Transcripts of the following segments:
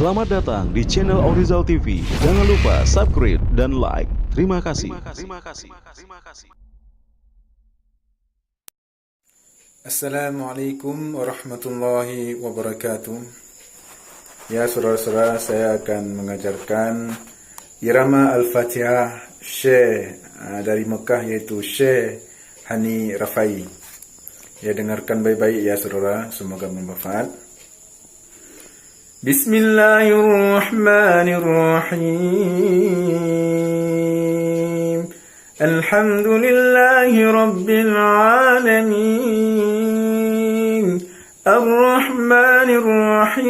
Selamat datang di channel Aurizal TV. Jangan lupa subscribe dan like. Terima kasih. Assalamualaikum warahmatullahi wabarakatuh. Ya saudara-saudara, saya akan mengajarkan irama Al-Fatihah Syekh dari Mekah, yaitu Syekh Hani Rafai. Ya, dengarkan baik-baik ya saudara, semoga bermanfaat. Bismillahirrahmanirrahim. Alhamdulillahi Rabbil Alamin. Ar-Rahmanir Rahim.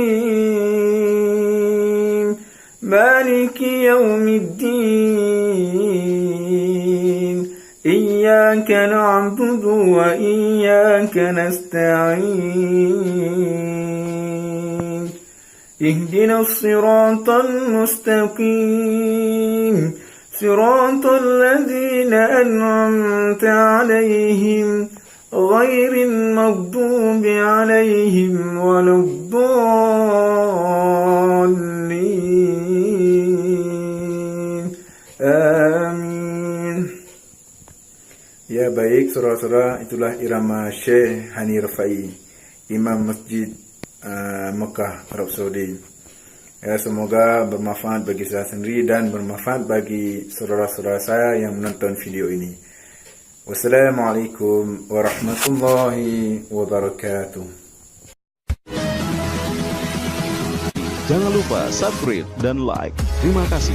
Maliki Yawmiddin. Iyyaka na'budu wa iyyaka nasta'in. Ihdina as-siratal mustaqim. صراط الذين أنعمت عليهم غير المغضوب عليهم ولا الضالين آمين. Ya baik saudara-saudara, itulah irama Syekh Hani Rafai, Imam Masjid Mekah, Arab Saudi. Ya, semoga bermanfaat bagi saya sendiri dan bermanfaat bagi saudara-saudara saya yang menonton video ini. Wassalamualaikum warahmatullahi wabarakatuh. Jangan lupa subscribe dan like. Terima kasih.